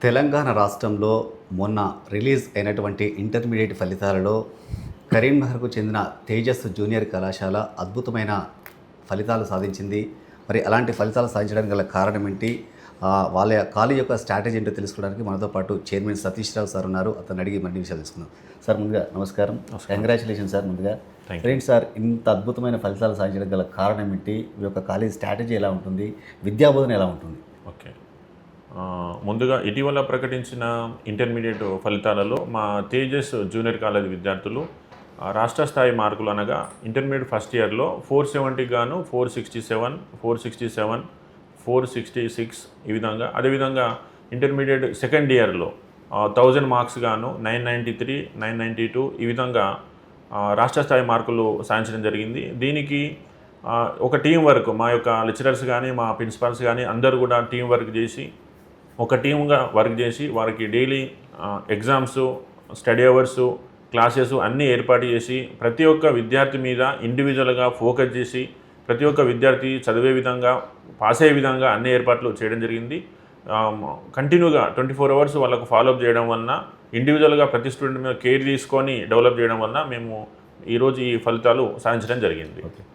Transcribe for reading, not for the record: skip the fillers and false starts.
తెలంగాణ రాష్ట్రంలో మొన్న రిలీజ్ అయినటువంటి ఇంటర్మీడియట్ ఫలితాలలో కరీంనగర్కు చెందిన తేజస్ జూనియర్ కళాశాల అద్భుతమైన ఫలితాలు సాధించింది. మరి అలాంటి ఫలితాలు సాధించడానికి గల కారణం ఏంటి, వాళ్ళ కాలేజ్ యొక్క స్ట్రాటజీ ఏంటో తెలుసుకోవడానికి మనతో పాటు చైర్మన్ సతీష్ రావు సార్ ఉన్నారు. అతను అడిగి మళ్ళీ విషయాలు తెలుసుకుందాం. సార్ ముందుగా నమస్కారం, కంగ్రాచులేషన్ సార్. ముందుగా ఏంటి సార్ ఇంత అద్భుతమైన ఫలితాలు సాధించడానికి గల కారణం ఏంటి, మీ యొక్క కాలేజ్ స్ట్రాటజీ ఎలా ఉంటుంది, విద్యాబోధన ఎలా ఉంటుంది? ఓకే, ముందుగా ఇటీవల ప్రకటించిన ఇంటర్మీడియట్ ఫలితాలలో మా తేజస్ జూనియర్ కాలేజ్ విద్యార్థులు రాష్ట్ర స్థాయి మార్కులు అనగా ఇంటర్మీడియట్ ఫస్ట్ ఇయర్లో 470 గాను 467, 467, 466 ఈ విధంగా, అదేవిధంగా ఇంటర్మీడియట్ సెకండ్ ఇయర్లో 1000 మార్క్స్ గాను 993, 992 ఈ విధంగా రాష్ట్ర స్థాయి మార్కులు సాధించడం జరిగింది. దీనికి ఒక టీం వర్క్, మా యొక్క లెక్చరర్స్ కానీ మా ప్రిన్సిపాల్స్ కానీ అందరూ కూడా టీం వర్క్ చేసి ఒక టీమ్గా వర్క్ చేసి వారికి daily exams, study hours, classes అన్నీ ఏర్పాటు చేసి ప్రతి ఒక్క విద్యార్థి మీద ఇండివిజువల్గా ఫోకస్ చేసి ప్రతి ఒక్క విద్యార్థి చదివే విధంగా, పాస్ అయ్యే విధంగా అన్ని ఏర్పాట్లు చేయడం జరిగింది. కంటిన్యూగా 24 అవర్స్ వాళ్ళకు ఫాలోఅప్ చేయడం వలన, ఇండివిజువల్గా ప్రతి స్టూడెంట్ మీద కేర్ తీసుకొని డెవలప్ చేయడం వలన మేము ఈరోజు ఈ ఫలితాలు సాధించడం జరిగింది. ఓకే,